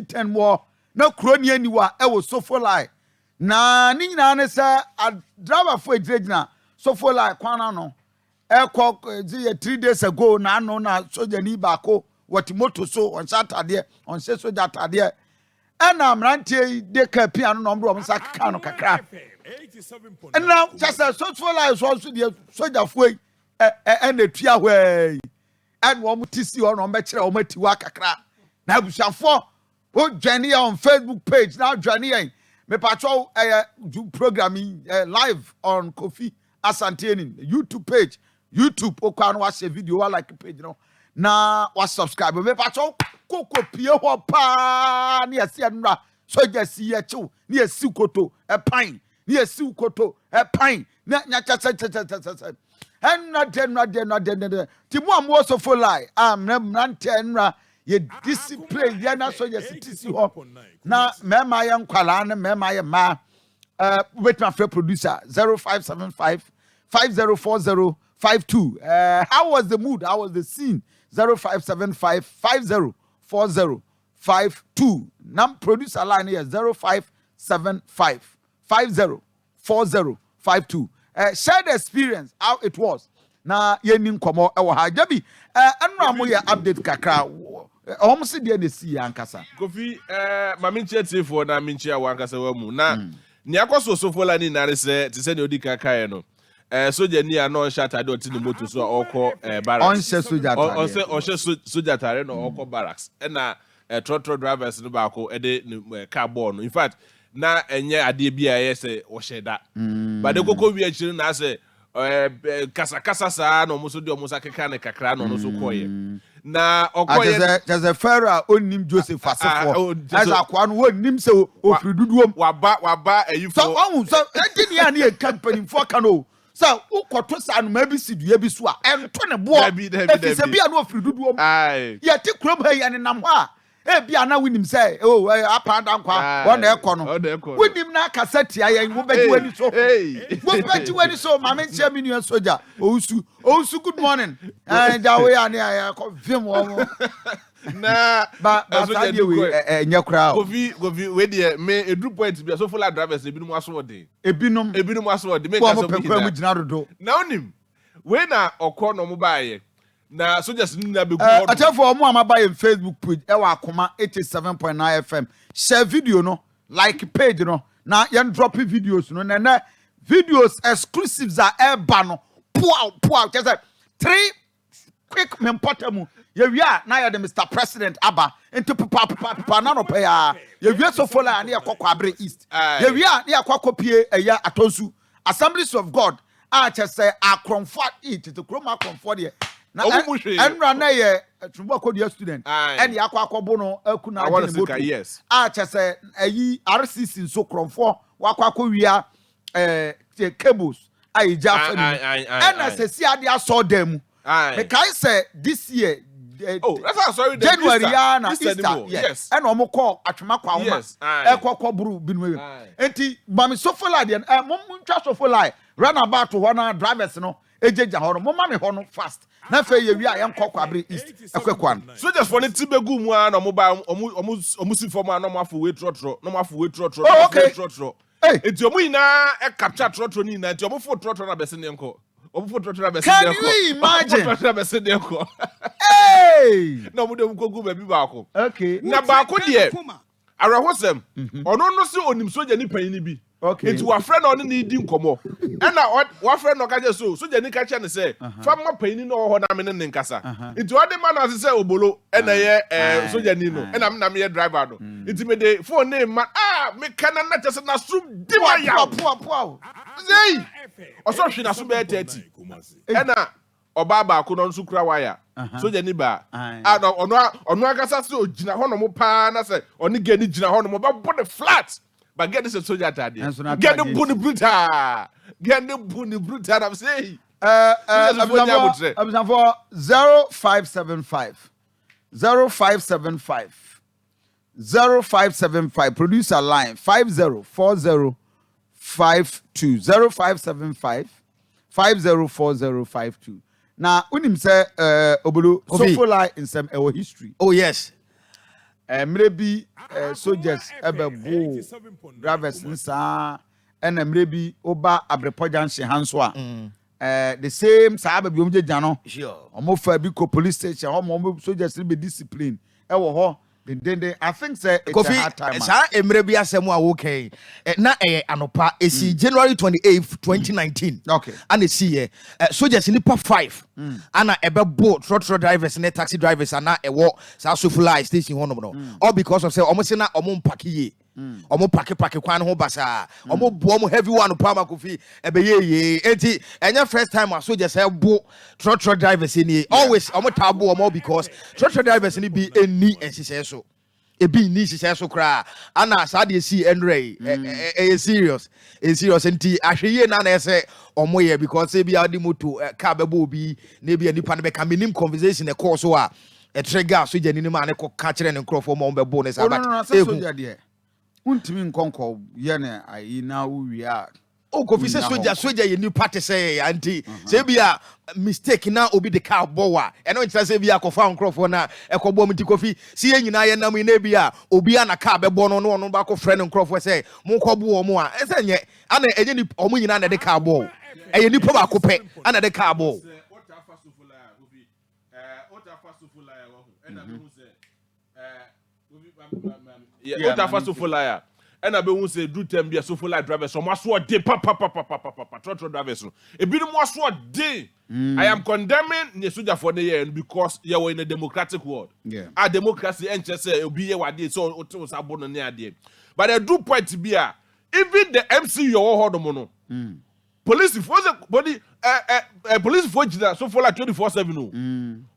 2010 war na kroni aniwa e wo Sofoline na ni nyina ne say a driver for ejina Sofoline kwana no e ko 3 days ago na no na soja ni baako what moto so on Saturday on say soja atade and amrantie de ka pia no no mo sa ka no kakra and now just Sofoline so the soja foi and the tua way and one tisi on mbekere o mati wa kakra na abushafo o journey on Facebook page now journey me patrol programming live on Kofi Asanteni YouTube page YouTube okwa no wa share video wa like page no na wa subscribe me patrol koko pie ho pa na yesi anura so jesi ye chiw na yesi koto e pan na yesi koto e pan na nya cha and not then ti mo am Sofoline mrante nra ye discipline ye na so ye sitisi ho na mema ye nkwala na mema ye ma wait my friend producer 0575 504052 how was the mood, how was the scene? 0575 504052 nam producer line here 0575 504052 share the experience how it was na yenin komo e wo ha jabi anura mo ye update kakra o mo se de na si ankasa Kofi ma minche tifo na minche awankasa wa mu na ni akoso Sofoline na rese ti se ne odi kakae no soja ni anon shata de oti ni moto so okọ barracks on she soja tare on she soja tare no okọ barracks na trotro drivers no ba ko de car ball no in fact na enye ade bia yese o sheda but de kokko wi akiri na say kasa sa no muso de omusa keka ne kakra no so koye na okoye there's a pharaoh onim Joseph asefo as akwa no onim se ofriduduom waba ayifo so ohun so enti ne ani e company for kano so ukoto sa no ma bi sidua bi so a ento ne bo e se bia no ofriduduom ye ti krom ha ye ne nam ho a bia na winim say apa dan kwa won na ekọ no winim na cassette ayen wo beji wani so wo beji wani so ma men chia minu soja ousu good morning ja we ya ne ya ko vim wo na ba sadia we nya kra Kofi we de me edu point bia Sofoline drivers ebinum asode ebinum asode me ka so mu gina dodo na onim we na okọ no mo baaye na soldiers ni na be atefo omo amaba in Facebook page e wa Akoma 87.9 FM share video no like page no na yen drop videos no na videos exclusives are eba no pow just 3 quick mempotamu ye wia na ya the Mr President aba into papa na no pay ya ye wia Sofoline na yakwa abre east ye wia na yakwa kopie eya atonsu Assemblies of God a chese akromfo it to kroma akromfo de na enra na ye tumbo akodia student en yakwa akobo no akuna agene yes a chese ayi RCC so kromfo wakwa akowia cables aija fani en asesi ade aso dem me kai say this year that's sorry January na Easter yes and omo call atwema kwa homa ekokọ buru binu enti mami Sofoline mom ntwa Sofoline run about to one drivers no ejeja ho no mama me ho no fast na fe ye wi a yen kokọ abre east ekwekwan so just for the tibegu mu a no mo ba omu si form a no mo afo we trotro enti omu ina e capture trotro ni na enti omu fo trotro na bese ne nko can you imagine hey no mo dem ko gu ba bi ba ko okay na ba ko de arahosem ono no se onim soja ni pan ni bi okay enti wa friend on ni di nkomo e na wa friend no ka je so soja ni ka che ne se fa ma pan ni no ho na me ne nkasa enti wa de ma na se obolo e na ye soja ni no e na me ye driver no enti me de phone name man me kana na che se na sum di ma ya po sei oso hwe na so be 30 e na oba ba ko no nso kura wire soja ni ba ono akasa se ogina ho no mo pa na se oni ge ni gina ho no mo ba bo the flat but get this soja tade get the buni brutal I'm saying I'm for 0575 producer line 504052 0575 504052 now unim say obolo Sofoline in some our history oh yes maybe soldiers ebe drivers nsa and maybe oba abrepo junction hanso the same sabe bi omje jano Sure. omo fa bi ko police station omo soldiers be discipline ewo ho then I think say it's a hard time. Sa emre bi asemu a okay. Na anopa esi January 28th 2019. Okay. And esi here soldiers nipa 5 ana ebebo trotro drivers ne taxi drivers ana ewo sa Sofoline station hono no. All because of say omo se na omo mpake ye. Omo pake kwan ho basa. Omo bo omo heavy one pa makofi ebeye ye. Enti enya first time a soldiers ebo trotro drivers ni always omo tabo omo because trotro drivers ni bi eni ensise so. Ebi ni sise so kra ana sa de si enre serious enti ahweye na ese omo ye because e bia de moto car bebo obi na bia nipa ne be ka minim conversation e call so a trigger so jani ni ma ne ko ka kire ne nkrofo mo bebo ne sa no soldier de untimi nkonko ye ne ayi na wi a o ko fi se soldier ye ni party say anti say bia mistake na obi the car bowa eno ntia say bia ko fa nkrofo na e ko bo mti kofi si ye nyina ye nam na bia obi ana car bebo no no ba ko friend nkrofo say mo ko bo mo a ese nye ana enye ni omo nyina na de car bo eye ni po ba ko pe ana de car bo Otafa Sofoline and I be who say do them be a Sofoline drivers so much what day trotro drivers no e bi no so day I am condemning the soldier for the year because you were in a democratic world. A democracy and just say be here what so was abon near there. But I do point to be even the MC your hold mono. Police force body police force so for like 24/7 no.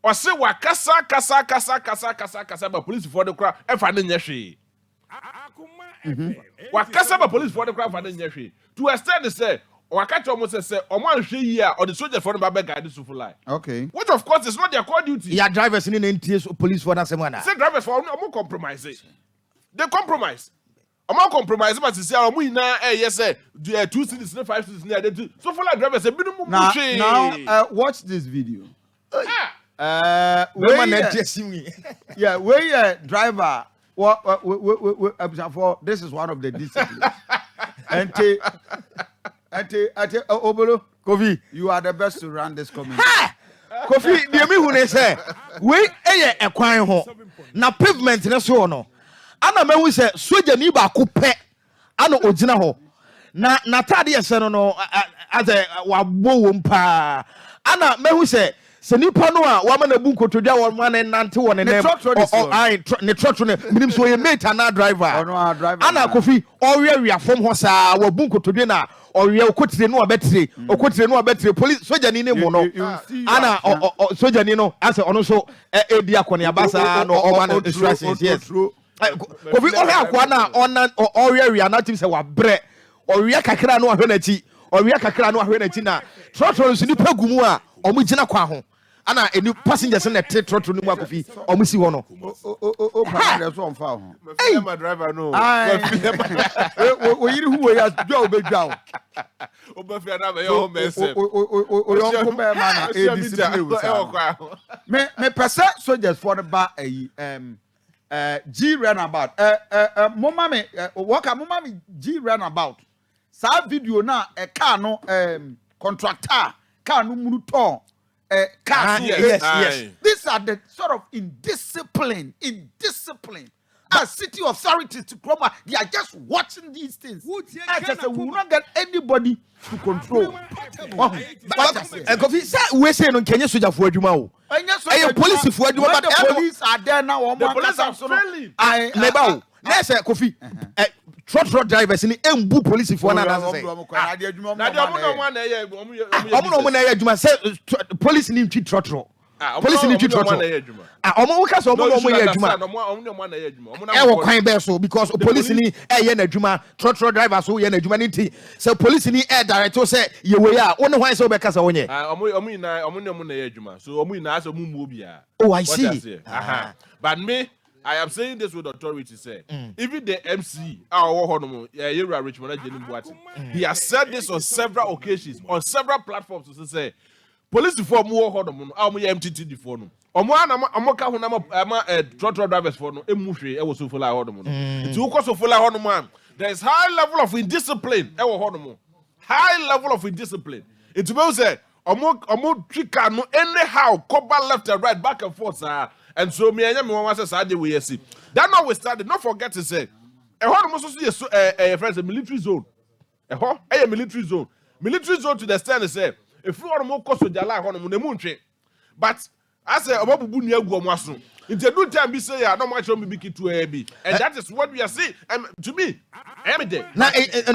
Or say wa kasa but police for the crowd e fa ne hwe. Wa kasa but police for the crowd fa ne hwe. To extend the say or catch almost say or man hwe here or the soldier for the back guide Sofoline. Okay. Which of course is not their core duty. Yeah, drivers in the police for that semana. Say drivers for no compromise. They compromise. I'm compromise but say I'm na yes 2 cities 5 cities near they so for like drivers a bit more now watch this video. Yeah, where driver for this is one of the disciplines. Obolo Kofi, you are the best to run this community. Kofi, the me who say we e kwan ho na pavement na so no ana me hu say soja ni ba ko pe ana ogina ho na tade ye se no as wa bo wo mpa ana me hu say se nipa no a wa ma na bu nkotodwa wo ma na nante wo ne nem ne trotro ne minim so ye mate na driver ana Kofi owia from ho sa wa bu nkotodwa na owia okotire no obetre police soja ni ne mu no ana soja ni no ase ono so e dia kone abasa no o man instructions yes Kofi o ha kwa na ona owia na tim se wa bre owia kakra no ahwe na chi na trotro so ni pagumu a omu gina kwa ho ana eni passengers na te trotro ni mu Kofi omu si ho no o pa so on fa ho hey my driver no o yiri hu we ya dwa obedwa o ba fi na be yo message o yo ko be ma na e discipline me pese soldiers for the ba G runabout mama me mama me G runabout sa video na car no contractor car no munu ton car yes these are the sort of indiscipline as city authorities to proper they are just watching these things I just say we will not get anybody to control Kofi say we say no Kenya soldier for adwuma o police for adwuma but the police are there now the police are failing neba na say Kofi trotro drivers ni embu police for na say na de omo na ye adwuma say police ni ntwi trotro police ni ntwi trotro omo ka so omo ye adwuma e wo kwan be so because police ni ye na adwuma trotro drivers so ye na adwuma ni nti say police ni direct say ye we a wo ne hwan say obeka sa wonye omo na ye adwuma so omo ina so mu obia oh I see but me I am saying this with authority say even the MC our Richmond he has said this on several occasions on several platforms to say police for more hold on MTT for no omo ka ho na ma trotro drivers for no emu hwe e wo Sofoline hold on it wo ko Sofoline hold man there is high level of indiscipline e wo hold on high level of indiscipline it means say omo trika no anyhow cover left and right back and forth and so me anya me wan say say we see that not we started not forget to say e hold on so friends a military zone a military zone to the stand say if you want to cause soldier like on mu ntwe but I say obabubu nu agu omo aso into do time be say no much me big to be and that is what we are seeing to me every day na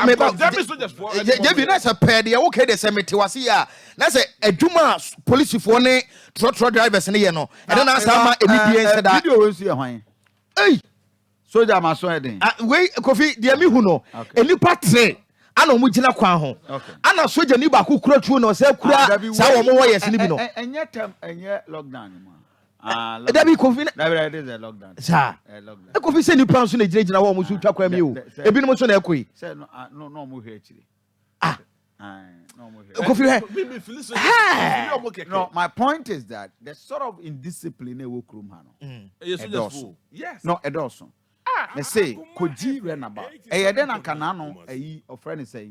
me ba JB na say pay dey okay dey say mete wase ya na say adwuma police for ne trotro drivers ne ye no and then answer ma emibie say that video we see hwan eh soldier ma so eden we Kofi dey me hu no enipa tre ana omu gina kwan ho ana soja ni ba ku kura tuo no say kura sa wo mo wo yes ni bi no enye tem enye lockdown mo da bi Kofi na there is a lockdown sa Kofi say ni plan so na gina wo mo so twa kwa mi o ebi no so na ekoi say no mo hwe akiri no mo hwe Kofi no my point is that the sort of indiscipline e wo krom ha no yes no edoso they say koji renaba den anka no ayi of friend say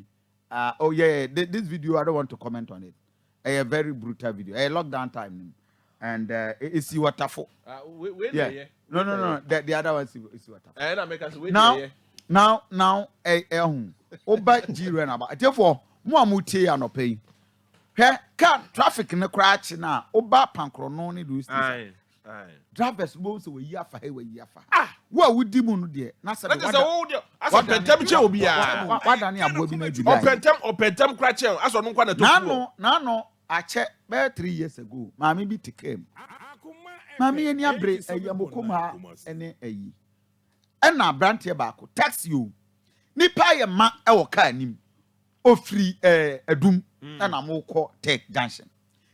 oh yeah this video I don't want to comment on it a very brutal video lockdown time and it's waterfall yeah no the other one is waterfall now oba ji renaba therefore mo amutie anopai he car traffic ne crash na oba pankro no ne do station drivers bo so we yafa we yafa wo awudi mu no de na se that is all there as pentem che obi a wada ne abo bi na bi pentem cra che as no kwa na to no ache be 3 years ago mami bi tikem mami eni abre ayamokoma ene ayi ena brantie ba ko taxi you nipa ye ma e wo ka anim ofri adum na mo ko tech junction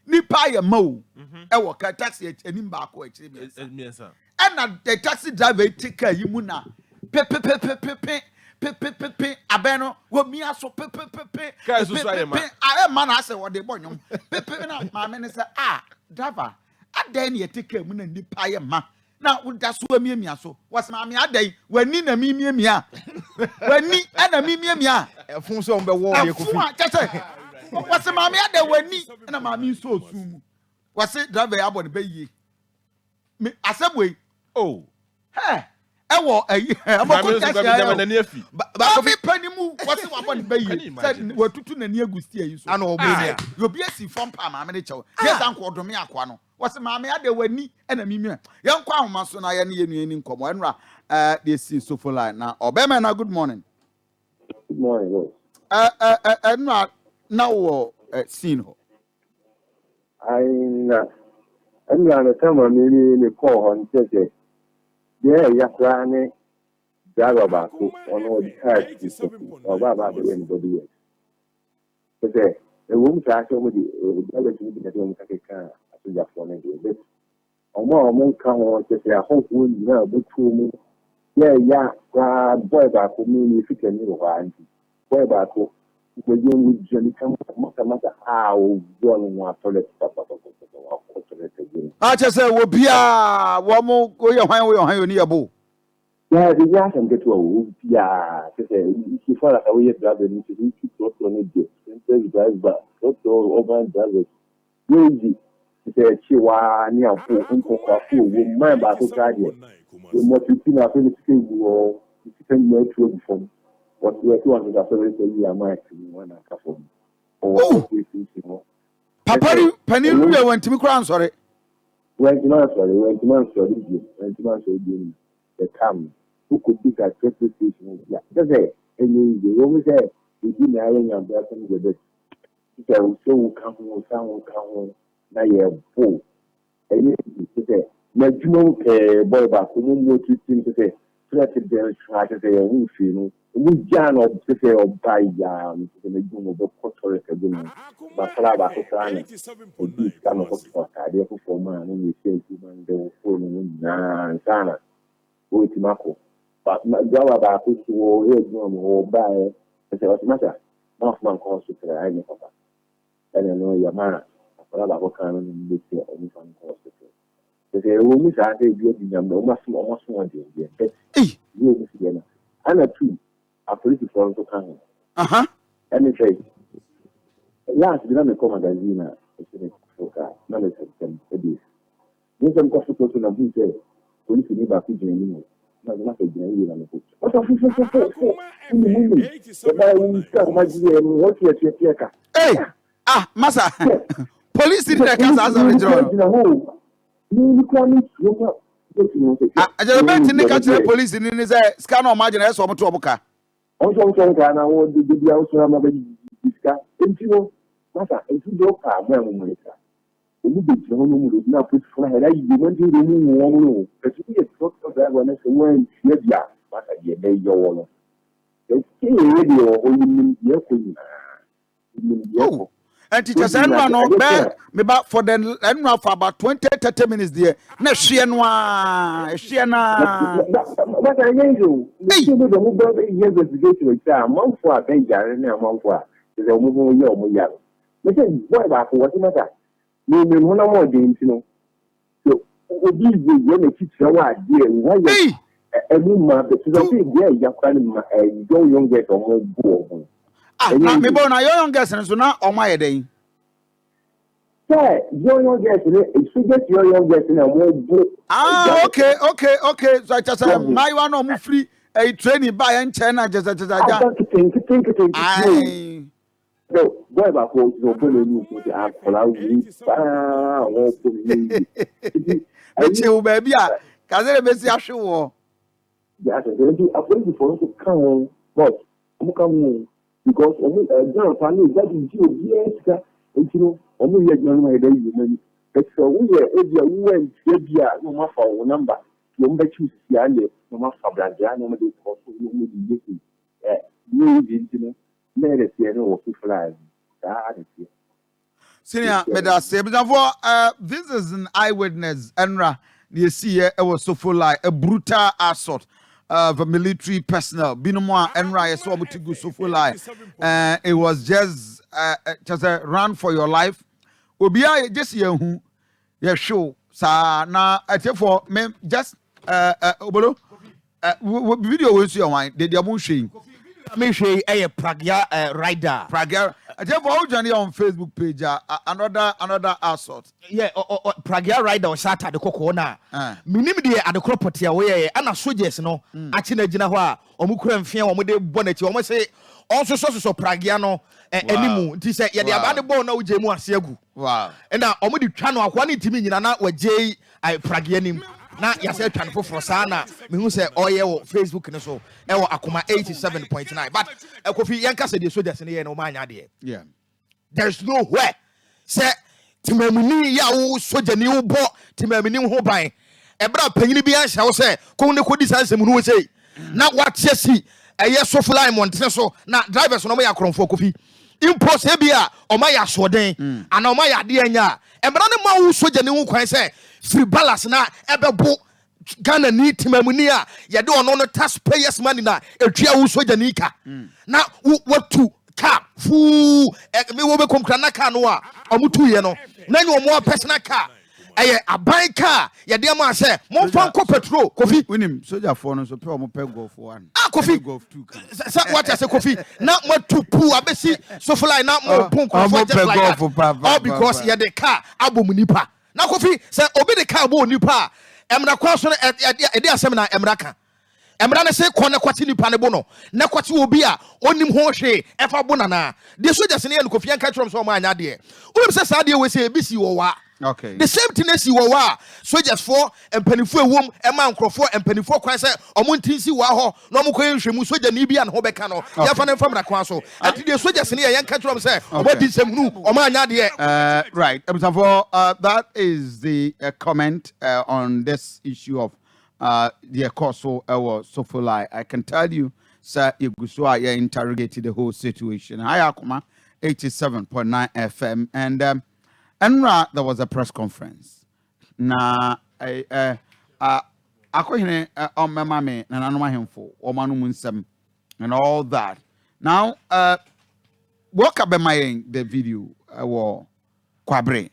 nipa ye ma o e wo ka taxi anim ba ko akire bi ena the taxi driver take yi mu na pe abeno wo mi aso pe ka so so ayema are man ase wo de bonyom pe na ma me ne say driver adan ye take mu na nipa ye ma na wo da so ami aso was ma me adan wani na mi a wani ana mi a fun so be wo ye Kofi tete was ma me adan wani na ma mi so sum was driver ya body be yi me asebwe oh hey ewo amako kasi ba bi panimu wase wa boni bayi said watutu nani agusti ayi so ana obenia you be asi form pa ma me chew yes anko odome akwa no wase ma me ade wani na mimi yan kwa ahoma so na ye ne yenu ani nkomo enra dey see Sofoline na obema na good morning enra na wo scene ho enra na tama me call on tete yeah, Yakrani, Jarabaku, on all the cards, or Baba, anybody else. But there, the woman track over the other thing that you want to take as a Japan. Or more among come on, just a hope will know, but to me, yeah, boy back for me, if you can know why. Boy back, when you usually come, matter how going on toilet. Acha say wo bia wo mo go ye hwan oni abo yeah the gas and get to yeah say if for that we drive need to keep close on it and drive back so over drive easy say chiwa ni afu nko kwa fu wo man ba to try there we must be na fe to go can no to from what we are doing that so we are my one and ka from oh papa panilu e wantimi kra ansore when you know the come who could be that station yeah that's it and you always say you do na yan person with it so come na ye bo and you say na jumo boy ba ko mo to think say threat the try to say who feel we jan of say or buy ya the jumo bo culture ke do ba fala ba ko sana this kind of for idea for man and we say man the for na sana we timako but jawa ba ko so e jumo o buy say what matter not man ko so try I papa and no ya man Wala ba ko kan no ni ti o mi fan hospital. They will miss out a good number, almost one day. You miss and a two, a police form to come. And it says, last, we don't come magazine, not a system, it is. There's some coffee to the who say, police need about Fiji. Not a general on the book. What of Hey, Massa, police didn't take us as a regional. I just went in the country police in his scan or margin as or Motoboka. Also, I want to be also a mother discuss. And you Massa, and you don't come well, America. You be the now put for her. You want to remove but you get talk of that one as a when you are, Massa, you may your wallet. It's radio or you mean, and teachers and run on back me back for the and run for about 20-30 minutes there. Na shienwa. But I know you do the mobile investigation which are a month for a danger and a month for the mobile young. But then, what about what matter? No, one more games, you know. So, these when they teach your idea, why a woman, but you don't think, yeah, you're finding a young get or more board. Now, me born a young person, so now on my day. Sir, your young guest, if you get your young guest in a more book. Okay. So I just said, my one or free a training by and China just as I got. No, boy, about what you open to the app for our baby, because I miss your show. Yes, I'm going to come home, but I'm coming. Because John Fanny that is you, and you know, only a young way day you money. But so we went here, no matter number, no matter choose Yale, no matter Bradian, no matter what you would be getting. You made it here, no fly. Senior, this is an eyewitness, Enra. You see, it was so full like a brutal assault. The military personnel, Binumwa and Raya Swabutigu Sofoline. It was just a run for your life. Obia just who show. Sa na for me just obolo video was your wine. Did you motion? Me say a Pragia rider. Pragia. Therefore, Johnny on Facebook page. Another assault. Yeah, Pragia rider or Sata the Cocona. Minimum at the property away, and a soldiers no. Achina Jinawa, or Mukran Fia, or Mode Bonnet. You almost say also sources of Pragiano and Enimu. This said, yeah, the Abandon no Jemo Siagu. Wow. And now, Omudi Chano, one to me, and not with J. I Pragianim. Na yase twanfo for sana me hu se oye wo Facebook ne so e wo Akoma 87.9 but Kofi yanka se de soldiers ne ye no ma anya de. Yeah, there's nowhere say timamuni ya wo soldier ni wo bo timamuni ho ban e bra panyini bi anhya wo se ko ne kodi sansem nu wo sei na watie si eye Sofoline montene so na drivers no ma ya kronfo Kofi impose e bia o ma ya soden ana o ma ya de anya e bra ne ma wo soldier ni wo kwan se free balance na ebebo Ghana ni timamuni a ye de ono no taxpayers money na etwa wo soja ni ka na what to car fu me wo be komkra na car no a omutu ye no na nyi omo personal car eye aban car ye de ma se mo fa nko petrol Kofi winim soja for no so pe omo pe golf 1 Kofi golf 2 car what I say Kofi na mo tupu abesi Sofoline na mo pon ko for just like that all because ye the car abom nipa na Kofi say obi the car bo nipa emra kwa so e de asem na emra ka emra ne say ko ne kwati nipa ne bo no ne kwati obi a onim ho hwe e fa bo na na de soldiers ne ye no Kofi anka trom so ma anya de unim say sa de we say ebisi wo wa. Okay. The same thing as you were soldiers for and pennyfo wom e man crofo and pennyfo kwan say omontinsi wa ho no mo kwen hwemu soldier ni bia ne ho beka no ya fa ne fam na kwan so ati the soldiers ne ye nka trom say obodi semnu o ma anya de right for that is the comment on this issue of the course so Sofoline. I can tell you sir Igusua you interrogated the whole situation. Hi Akoma 87.9 FM and there was a press conference. Na akohene on my mama na nanoma hemfo o manu munsem and all that. Now walk up my the video kwabre